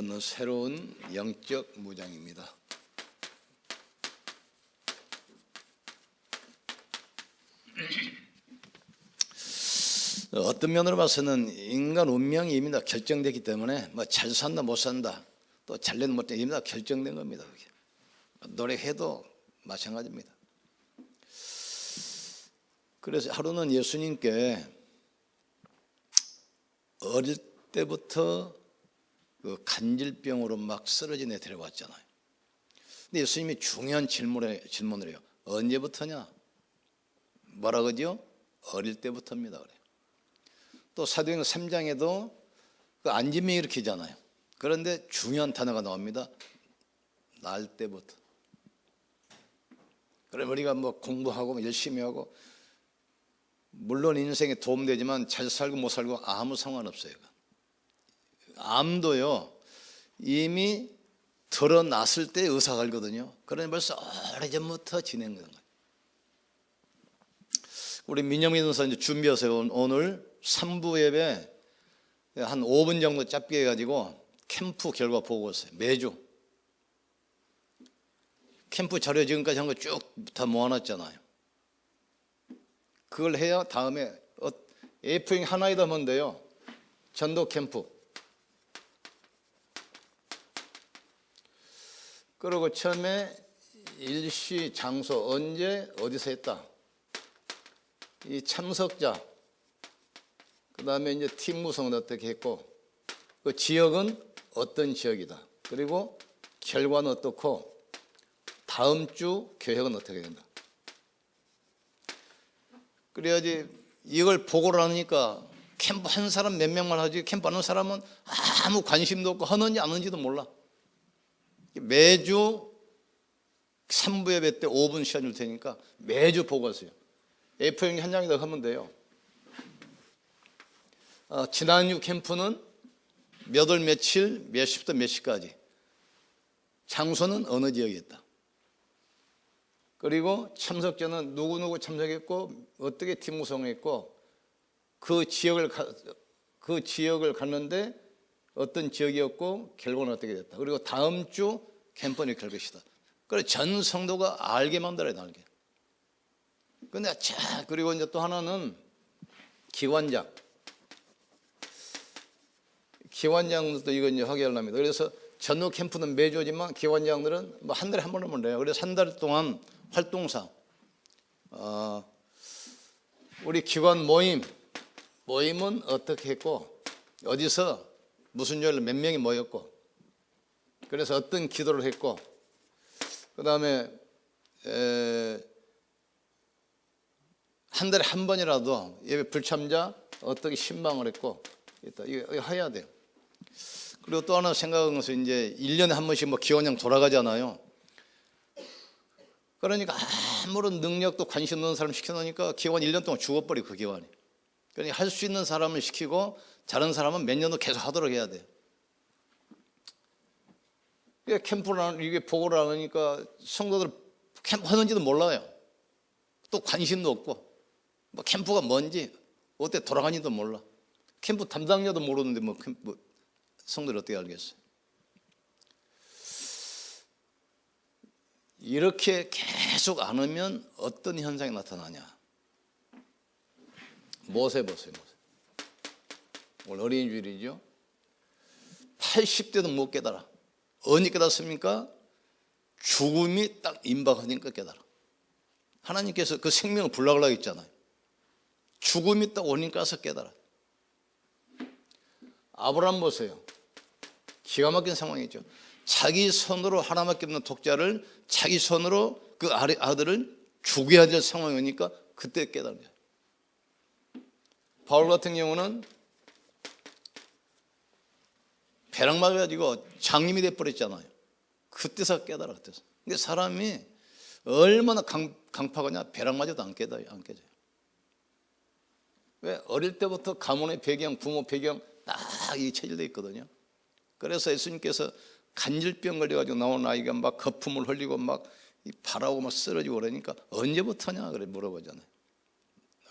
오늘 새로운 영적 무장입니다. 어떤 면으로 봐서는 인간 운명이 이미 다 결정되기 때문에 뭐 잘 산다 못 산다 또 잘되는 못 되는 이미 다 결정된 겁니다. 노력해도 마찬가지입니다. 그래서 하루는 예수님께 어릴 때부터 그 간질병으로 막 쓰러진 애 데려왔잖아요. 근데 예수님이 중요한 질문을 해요. 언제부터냐? 뭐라 그러죠? 어릴 때부터입니다. 그래요. 또 사도행전 3장에도 그 안진병 일으키잖아요. 그런데 중요한 단어가 나옵니다. 날 때부터. 그럼 우리가 뭐 공부하고 열심히 하고 물론 인생에 도움되지만 잘 살고 못 살고 아무 상관없어요. 암도요 이미 드러났을 때 의사가 알거든요. 그러니 벌써 오래전부터 진행된 거예요. 우리 민영민선사 이제 준비하세요. 오늘 3부 예배 한 5분 정도 짧게 해가지고 캠프 결과 보고 왔어요. 매주 캠프 자료 지금까지 한 거 쭉 다 모아놨잖아요. 그걸 해야 다음에 A4용 하나에다 하면 돼요. 전도 캠프. 그리고 처음에 일시, 장소, 언제, 어디서 했다. 이 참석자, 그 다음에 이제 팀 구성은 어떻게 했고, 그 지역은 어떤 지역이다. 그리고 결과는 어떻고, 다음 주 계획은 어떻게 된다. 그래야지 이걸 보고를 하니까 캠프 한 사람 몇 명만 하지 캠프 하는 사람은 아무 관심도 없고 하는지 안 하는지도 몰라. 매주 3부 예배 때 5분 시간 줄 테니까 매주 보고 하세요. A4용지 한 장에다 하면 돼요. 지난주 캠프는 몇 월 며칠 몇 시부터 몇 시까지, 장소는 어느 지역에 있다. 그리고 참석자는 누구누구 참석했고 어떻게 팀 구성했고 그 지역을 갔는데 어떤 지역이었고 결과는 어떻게 됐다. 그리고 다음 주 캠프는 이렇게 할 것이다. 그래 전 성도가 알게 만들어야 알게. 근데 그리고 이제 또 하나는 기관장. 기관장도 이거 이제 하게 하랍니다. 그래서 전후 캠프는 매주 오지만 기관장들은 뭐 한 달에 한 번 하면 돼요. 그래서 한 달 동안 활동사, 우리 기관 모임은 어떻게 했고 어디서 무슨 요일로 몇 명이 모였고 그래서 어떤 기도를 했고 그 다음에 한 달에 한 번이라도 예배 불참자 어떻게 신방을 했고 이거 해야 돼요. 그리고 또 하나 생각한 것은 이제 1년에 한 번씩 뭐 기원장 돌아가잖아요. 그러니까 아무런 능력도 관심 없는 사람 시켜놓으니까 기관 1년 동안 죽어버려 그 기관이. 그러니까 할 수 있는 사람을 시키고 잘하는 사람은 몇 년도 계속 하도록 해야 돼요. 캠프를 이게 보고를 안 하니까 성도들 캠프 하는지도 몰라요. 또 관심도 없고 뭐 캠프가 뭔지 어떻게 돌아가는지도 몰라. 캠프 담당자도 모르는데 뭐 성도들이 어떻게 알겠어요. 이렇게 계속 안 하면 어떤 현상이 나타나냐. 모세 보세요. 오늘 어린이 주일이죠. 80대도 못 깨달아. 언제 깨닫습니까? 죽음이 딱 임박하니까 깨달아. 하나님께서 그 생명을 불락으려고 했잖아요. 죽음이 딱 오니까서 깨달아. 아브라함 보세요. 기가 막힌 상황이죠. 자기 손으로 하나밖에 없는 독자를 자기 손으로 그 아들을 죽여야 될 상황이 오니까 그때 깨달은 거예요. 바울 같은 경우는 배랑 맞아가지고 장님이 돼버렸잖아요. 그때서 깨달아. 그때서. 근데 사람이 얼마나 강팍하냐. 배랑 맞아도 안 깨져요. 왜? 어릴 때부터 가문의 배경, 부모 배경 딱 이 체질되어 있거든요. 그래서 예수님께서 간질병 걸려가지고 나온 아이가 막 거품을 흘리고 막 발하고 막 쓰러지고 그러니까 언제부터냐 그래 물어보잖아요.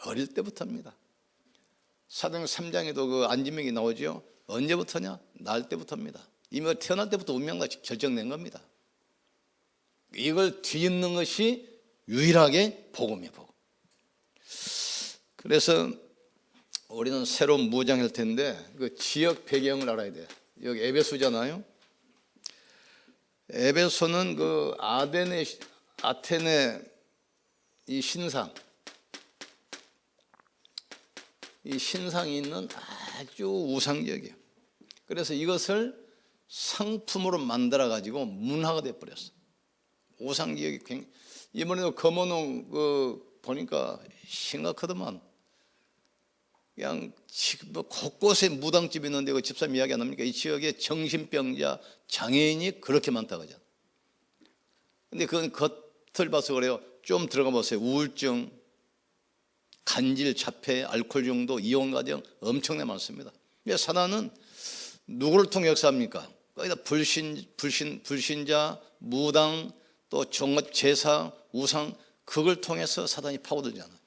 어릴 때부터입니다. 사도행전 3장에도 그 안진병이 나오죠. 언제부터냐? 날 때부터입니다. 이미 태어날 때부터 운명과 결정된 겁니다. 이걸 뒤집는 것이 유일하게 복음이에요. 복음. 그래서 우리는 새로운 무장할 텐데 그 지역 배경을 알아야 돼요. 여기 에베소잖아요. 에베소는 그 아테네 이 신상, 이 신상이 있는 아주 우상적이에요. 그래서 이것을 상품으로 만들어 가지고 문화가 돼 버렸어. 우상지역이 굉장히, 이번에도 검은홍 그 보니까 심각하더만. 그냥 뭐 곳곳에 무당집이 있는데 그 집사님 이야기 안 합니까? 이 지역에 정신병자, 장애인이 그렇게 많다고 하잖아. 근데 그건 겉을 봐서 그래요. 좀 들어가 보세요. 우울증, 간질, 자폐, 알코올 중독, 이혼 가정 엄청나게 많습니다. 사단은 누구를 통해 역사합니까? 거기다 불신자, 무당, 또 종합 제사, 우상, 그걸 통해서 사단이 파고들잖아요.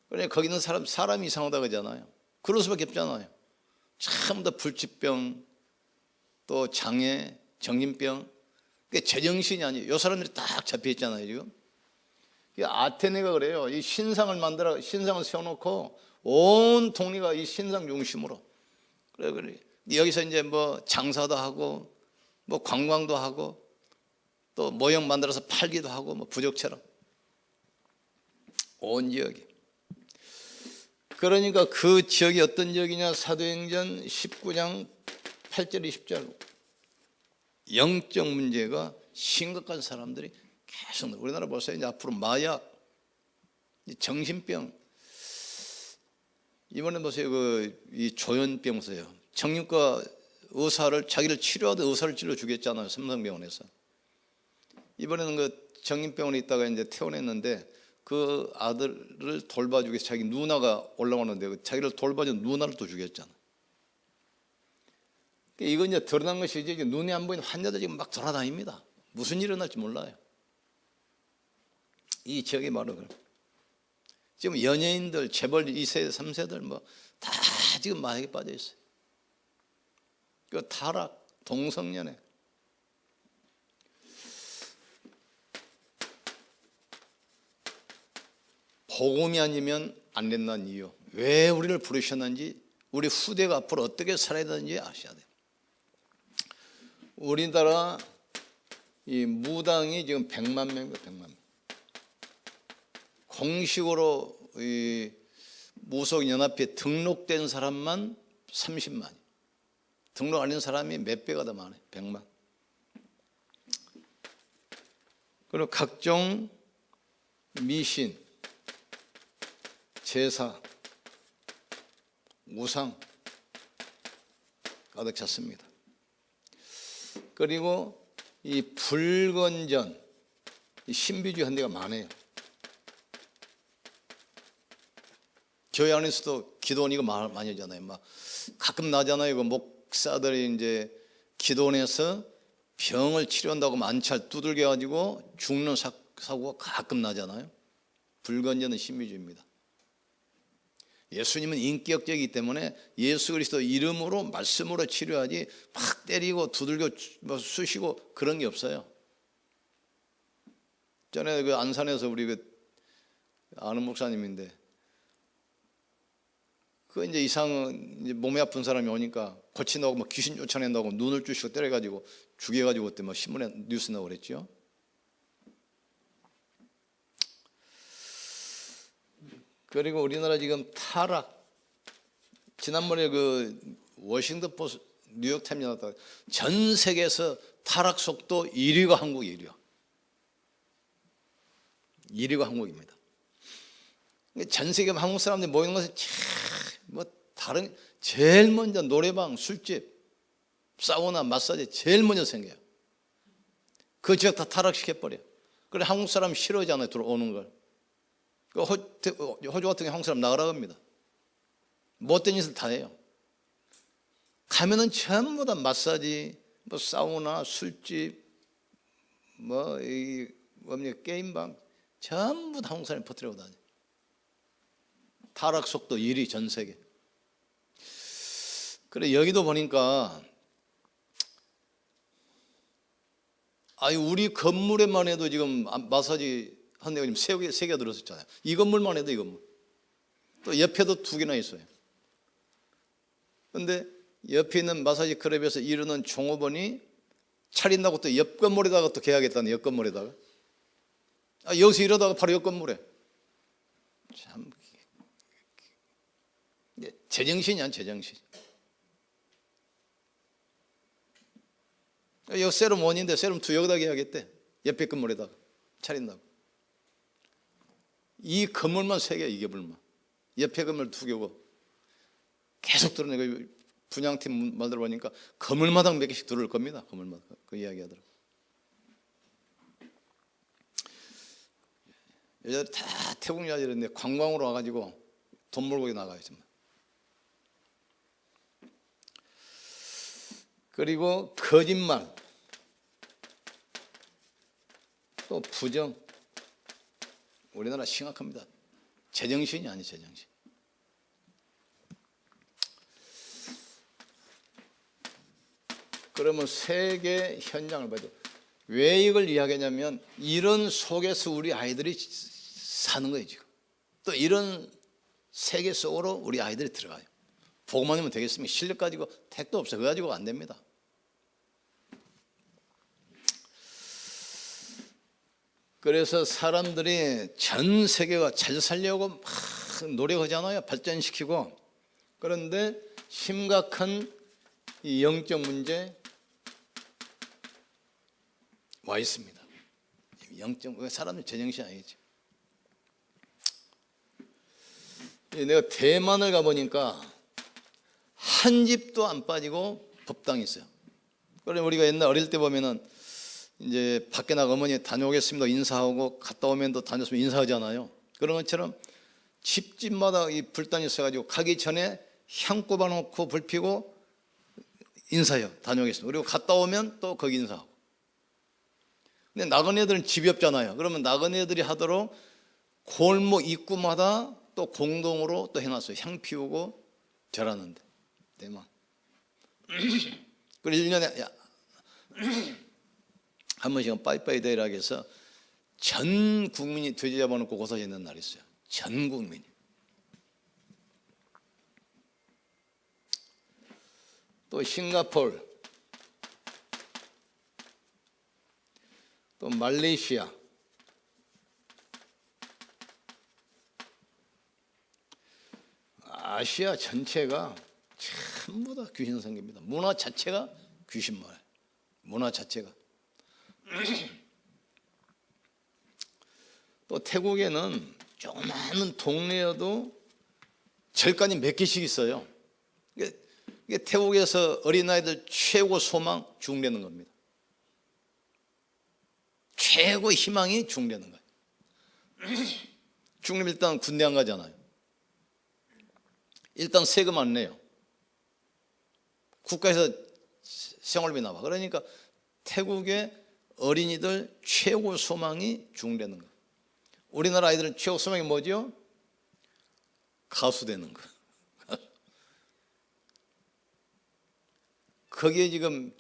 그러니까 거기 있는 사람이 이상하다고 하잖아요. 그럴 수밖에 없잖아요. 전부 다 불치병, 또 장애, 정신병, 제정신이 아니에요. 이 사람들이 딱 잡혀 있잖아요, 지금. 아테네가 그래요. 이 신상을 세워놓고 온 동네가 이 신상 중심으로. 그래. 여기서 이제 뭐 장사도 하고, 뭐 관광도 하고, 또 모형 만들어서 팔기도 하고, 뭐 부족처럼. 온 지역이. 그러니까 그 지역이 어떤 지역이냐? 사도행전 19장 8절 20절. 영적 문제가 심각한 사람들이 계속, 우리나라 보세요. 이제 앞으로 마약, 정신병. 이번에 보세요. 이 조현병 보세요. 정신과 의사를, 자기를 치료하던 의사를 찔러 죽였잖아요. 삼성병원에서. 이번에는 그 정신병원에 있다가 이제 퇴원했는데 그 아들을 돌봐주기 위해서 자기 누나가 올라오는데 자기를 돌봐준 누나를 또 죽였잖아. 이건 이제 드러난 것이지, 눈에 안 보이는 환자들 지금 막 돌아다닙니다. 무슨 일이 일어날지 몰라요. 이 지역에 말은 지금 연예인들, 재벌 2세대, 3세들 뭐 다 지금 마약에 빠져 있어요. 그 타락, 동성연애. 복음이 아니면 안 된다는 이유, 왜 우리를 부르셨는지, 우리 후대가 앞으로 어떻게 살아야 되는지 아셔야 돼요. 우리나라 이 무당이 지금 100만 명입니다. 100만 명. 공식으로 이 무속연합회에 등록된 사람만 30만. 등록 안 된 사람이 몇 배가 더 많아요. 100만. 그리고 각종 미신, 제사, 우상 가득 찼습니다. 그리고 이 불건전, 이 신비주의 한 데가 많아요. 교회 안에서도 기도원 이거 많이 하잖아요. 막 가끔 나잖아요. 그 목사들이 이제 기도원에서 병을 치료한다고 만찰 두들겨 가지고 죽는 사고가 가끔 나잖아요. 불건전은 신비주의입니다. 예수님은 인격적이기 때문에 예수 그리스도 이름으로 말씀으로 치료하지 막 때리고 두들겨 쑤시고 그런 게 없어요. 전에 그 안산에서 우리 아는 목사님인데 그 이제 이제 몸이 아픈 사람이 오니까 고친다고 막 귀신 쫓아낸다고 눈을 쑤시고 때려가지고 죽여가지고 그때 막 신문에 뉴스 나오고 그랬죠. 그리고 우리나라 지금 타락. 지난번에 그 워싱턴 포스트, 뉴욕 타임즈 나왔다. 전 세계에서 타락 속도 1위가 한국 1위야. 1위가 한국입니다. 전 세계 한국 사람들이 모이는 것은 뭐 다른, 제일 먼저 노래방, 술집, 사우나, 마사지 제일 먼저 생겨요. 그 지역 다 타락시켜버려. 그래 한국 사람 싫어하잖아요. 들어오는 걸. 호주 같은 게 한국 사람 나가라고 합니다. 못된 짓을 다 해요. 가면은 전부 다 마사지, 뭐 사우나, 술집, 게임방 전부 다 한국 사람이 퍼뜨리고 다녀요. 타락 속도 1위 전 세계. 그래 여기도 보니까 아니 우리 건물에만 해도 지금 마사지 한 데가 지금 세 개가 들어섰잖아요. 이 건물만 해도 이 건물. 또 옆에도 2개나 있어요. 그런데 옆에 있는 마사지 클럽에서 이루는 종업원이 차린다고 또 옆 건물에다가 또 계약했다는, 옆 건물에다가. 여기서 이러다가 바로 옆 건물에. 참 제정신이 아니야, 제정신. 여기 세럼 1인데 세럼 2 여기다 계약했대. 옆에 건물에다가 차린다고. 이 건물만 3개, 이 건물만. 옆에 건물 2개고. 계속 들어내고 분양팀 말 들어보니까 건물마다 몇 개씩 들어올 겁니다. 건물마다. 그 이야기 하더라고. 여자들 다 태국 여자들인데 관광으로 와가지고 돈 벌고 나가요, 정말. 그리고 거짓말, 또 부정. 우리나라 심각합니다. 제정신이 아니, 제정신. 그러면 세계 현장을 봐도 왜 이걸 이야기하냐면 이런 속에서 우리 아이들이 사는 거예요, 지금. 또 이런 세계 속으로 우리 아이들이 들어가요. 보고만 하면 되겠습니까? 실력 가지고 택도 없어. 그거 가지고 안 됩니다. 그래서 사람들이 전 세계가 잘 살려고 막 노력하잖아요. 발전시키고. 그런데 심각한 이 영적 문제 와 있습니다. 영적, 사람들 제정신이 아니지. 내가 대만을 가보니까 한 집도 안 빠지고 법당이 있어요. 그래 우리가 옛날 어릴 때 보면은 이제 밖에 나가 어머니 다녀오겠습니다 인사하고 갔다 오면 또 다녔으면 인사하잖아요. 그런 것처럼 집집마다 이 불단이 있어가지고 가기 전에 향 꼽아놓고 불 피고 인사해요. 다녀오겠습니다. 그리고 갔다 오면 또 거기 인사하고. 근데 나그네들은 집이 없잖아요. 그러면 나그네들이 하도록 골목 입구마다 또 공동으로 또 해놨어요. 향 피우고 절하는데. 대만. 그리고 1년에 한 번씩은 빠이빠이 데이라고 해서 전 국민이 돼지 잡아놓고 고사지 있는 날이 있어요. 전 국민이. 또 싱가포르, 또 말레이시아, 아시아 전체가 전부 다 귀신 성깁니다. 문화 자체가 귀신말. 문화 자체가. 또 태국에는 조그마한 동네여도 절간이 몇 개씩 있어요. 이게 태국에서 어린아이들 최고 소망 중되는 겁니다. 최고 희망이 중되는 거예요. 중립 일단 군대 안 가잖아요. 일단 세금 안 내요. 국가에서 생활비 나와. 그러니까 태국의 어린이들 최고 소망이 중되는 거예요. 우리나라 아이들은 최고 소망이 뭐죠? 가수 되는 거. 거기에 지금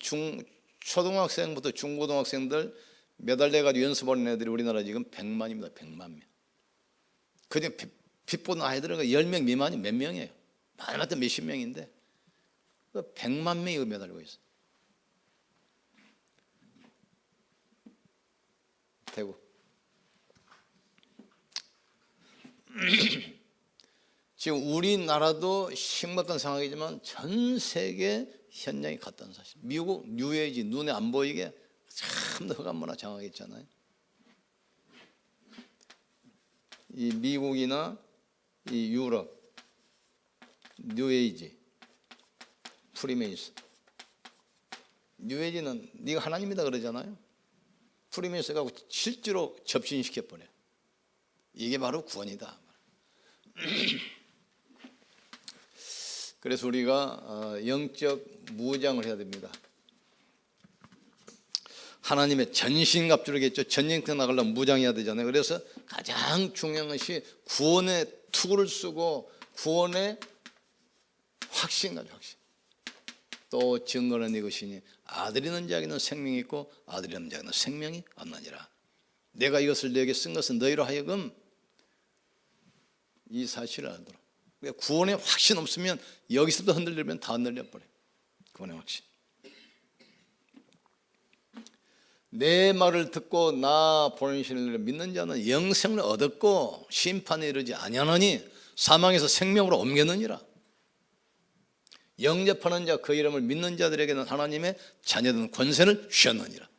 초등학생부터 중고등학생들 매달려가지고 연습하는 애들이 우리나라 지금 100만입니다. 100만 명. 그중에 빚 보는 아이들은 10명 미만이 몇 명이에요. 많으면 몇십 명인데 100만 명이 매달리고 있어요. 태국. 지금 우리나라도 심각한 상황이지만 전 세계 현장이 같다는 사실. 미국 뉴에이지 눈에 안 보이게 참 흑암 문화 장악이 있잖아요. 이 미국이나 이 유럽 뉴에이지 프리메이스. 뉴에이지는 네가 하나님이다 그러잖아요. 프리메이스가 실제로 접신시켜 버려요. 이게 바로 구원이다. 그래서 우리가 영적 무장을 해야 됩니다. 하나님의 전신갑주라겠죠. 전쟁터 나가려면 무장해야 되잖아요. 그래서 가장 중요한 것이 구원의 투구를 쓰고 구원의 확신 가지고 확신. 또 증거는 이것이니 아들이 있는 자에게는 생명이 있고 아들이 없는 자에게는 생명이 없느니라. 내가 이것을 너에게 쓴 것은 너희로 하여금 이 사실을 알도록. 구원의 확신 없으면 여기서부터 흔들리면 다 흔들려버려요. 구원의 확신. 내 말을 듣고 나 보내신 이를 믿는 자는 영생을 얻었고 심판에 이르지 아니하느니 사망에서 생명으로 옮겼느니라. 영접하는 자 그 이름을 믿는 자들에게는 하나님의 자녀된 권세를 주셨느니라.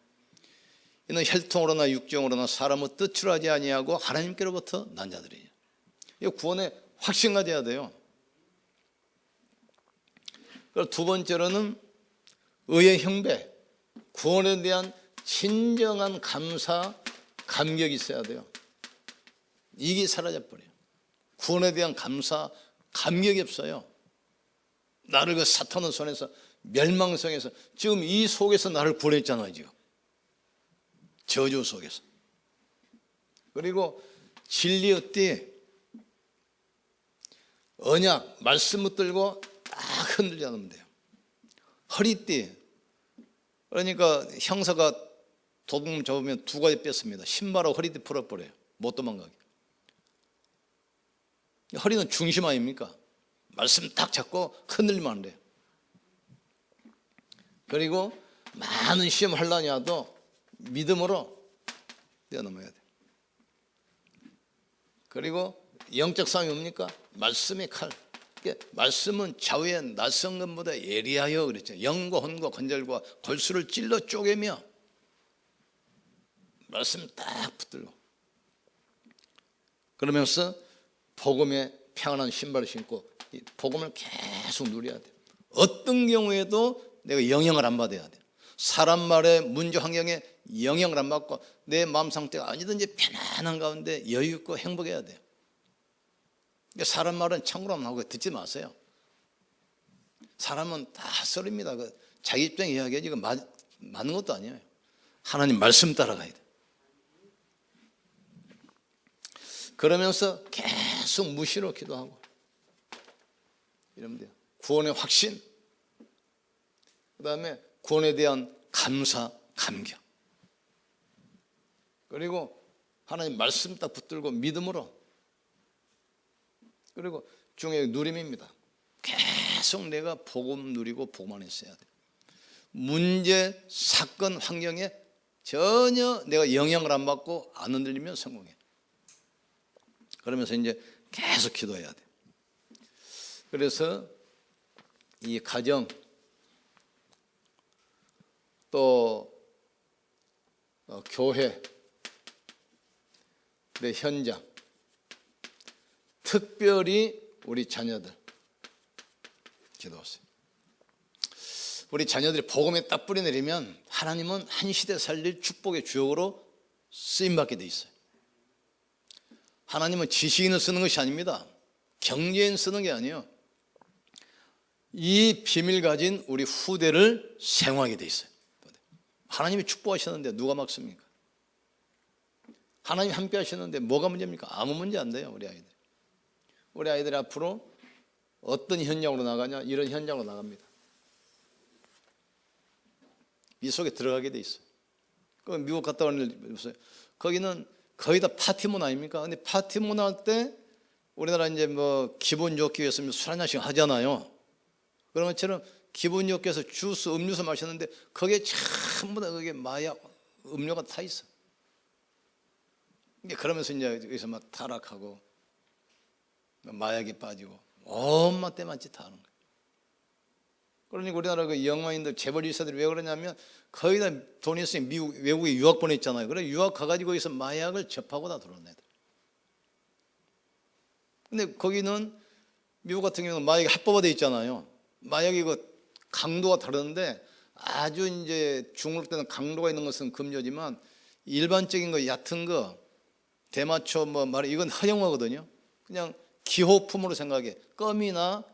이는 혈통으로나 육정으로나 사람의 뜻으로 하지 아니하고 하나님께로부터 난 자들이냐. 이 구원의 확신 가져야 돼요. 그리고 두 번째로는 의의 형배, 구원에 대한 진정한 감사, 감격이 있어야 돼요. 이게 사라져버려요. 구원에 대한 감사, 감격이 없어요. 나를 그 사탄의 손에서 멸망성에서 지금 이 속에서 나를 구원했잖아요. 지금 저주 속에서. 그리고 진리의 띠, 언약, 말씀 붙들고 딱 흔들지 않으면 돼요. 허리띠. 그러니까 형사가 도둑 잡으면 두 가지 뺐습니다. 신발하고 허리띠 풀어버려요. 못 도망가게. 허리는 중심 아닙니까? 말씀 딱 잡고 흔들리면 안 돼요. 그리고 많은 시험 하려냐도 믿음으로 뛰어넘어야 돼요. 그리고 영적 싸움이 뭡니까? 말씀의 칼. 말씀은 좌우의 낯선 것보다 예리하여 그랬죠. 영과 혼과 관절과 골수를 찔러 쪼개며 말씀 딱 붙들고 그러면서 복음의 평안한 신발을 신고 이 복음을 계속 누려야 돼요. 어떤 경우에도 내가 영향을 안 받아야 돼요. 사람 말에 문제 환경에 영향을 안 받고 내 마음 상태가 아니든지 편안한 가운데 여유 있고 행복해야 돼요. 사람 말은 참고로 하고 듣지 마세요. 사람은 다 썰입니다. 자기 입장 이야기하지 이거 맞는 것도 아니에요. 하나님 말씀 따라가야 돼요. 그러면서 계속 무시로 기도하고 이러면 돼요. 구원의 확신, 그 다음에 구원에 대한 감사, 감격, 그리고 하나님 말씀 딱 붙들고 믿음으로, 그리고 중에 누림입니다. 계속 내가 복음 누리고 복음 안에 있어야 돼요. 문제, 사건, 환경에 전혀 내가 영향을 안 받고 안 흔들리면 성공해. 그러면서 이제 계속 기도해야 돼요. 그래서 이 가정 또 교회 내 현장 특별히 우리 자녀들 기도하세요. 우리 자녀들이 복음에 딱 뿌리 내리면 하나님은 한 시대 살릴 축복의 주역으로 쓰임받게 돼 있어요. 하나님은 지식인을 쓰는 것이 아닙니다. 경제인 쓰는 게 아니에요. 이 비밀 가진 우리 후대를 생활하게 돼 있어요. 하나님이 축복하셨는데 누가 막습니까? 하나님이 함께 하셨는데 뭐가 문제입니까? 아무 문제 안 돼요. 우리 아이들. 우리 아이들이 앞으로 어떤 현장으로 나가냐? 이런 현장으로 나갑니다. 이 속에 들어가게 돼 있어요. 그 미국 갔다 오는 일 보세요. 거기는 거의 다 파티 문화 아닙니까? 근데 파티 문화 할 때 우리나라 이제 뭐 기분 좋기 위해서 술 한 잔씩 하잖아요. 그런 것처럼 기분 좋기 위해서 주스, 음료수 마셨는데 거기에 전부 다 그게 마약, 음료가 다 있어. 그러면서 이제 여기서 막 타락하고 마약에 빠지고 온갖 때만 짓 다 하는 거예요. 그러니까 우리나라 그 영화인들 재벌 일사들이 왜 그러냐면 거의 다 돈이 있으니 미국 외국에 유학 보냈잖아요. 그래 유학 가가지고 거기서 마약을 접하고 다 들어온 애들. 근데 거기는 미국 같은 경우는 마약이 합법화돼 있잖아요. 마약이 그 강도가 다른데 아주 이제 중국 때는 강도가 있는 것은 금저지만 일반적인 거 얕은 거 대마초 뭐 말해 이건 허용하거든요. 그냥 기호품으로 생각해. 껌이나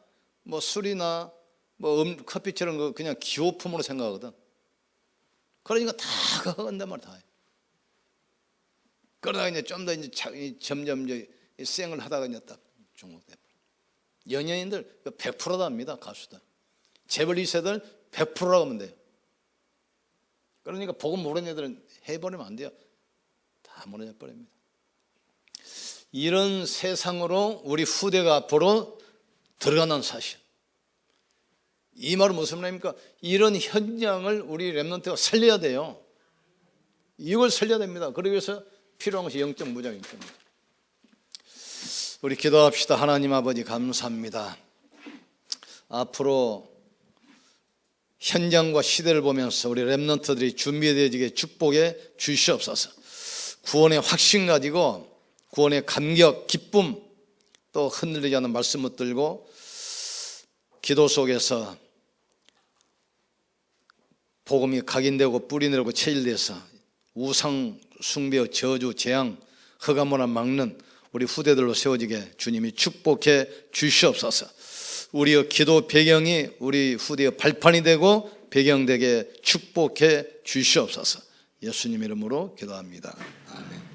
뭐 술이나 뭐 커피처럼 거 그냥 기호품으로 생각하거든. 그러니까 다 그거 한단 말 다 해. 그러다가 이제 좀 더 이제 점점 이제 쌩을 하다가 이제 딱 중독돼. 연예인들 100%다 합니다. 가수들. 재벌 2세들 100%라고 하면 돼요. 그러니까 복음 모르는 애들은 해버리면 안 돼요. 다 무너져 버립니다. 이런 세상으로 우리 후대가 앞으로 들어가는 사실. 이 말은 무슨 말입니까? 이런 현장을 우리 렘넌트가 살려야 돼요. 이걸 살려야 됩니다. 그러기 위해서 필요한 것이 영적 무장입니다. 우리 기도합시다. 하나님 아버지 감사합니다. 앞으로 현장과 시대를 보면서 우리 렘넌트들이 준비되어지게 축복해 주시옵소서. 구원의 확신 가지고 구원의 감격, 기쁨, 또 흔들리지 않는 말씀 붙들고 기도 속에서 복음이 각인되고 뿌리내리고 체질돼서 우상 숭배, 저주, 재앙, 흑암문화 막는 우리 후대들로 세워지게 주님이 축복해 주시옵소서. 우리의 기도 배경이 우리 후대의 발판이 되고 배경되게 축복해 주시옵소서. 예수님 이름으로 기도합니다. 아멘.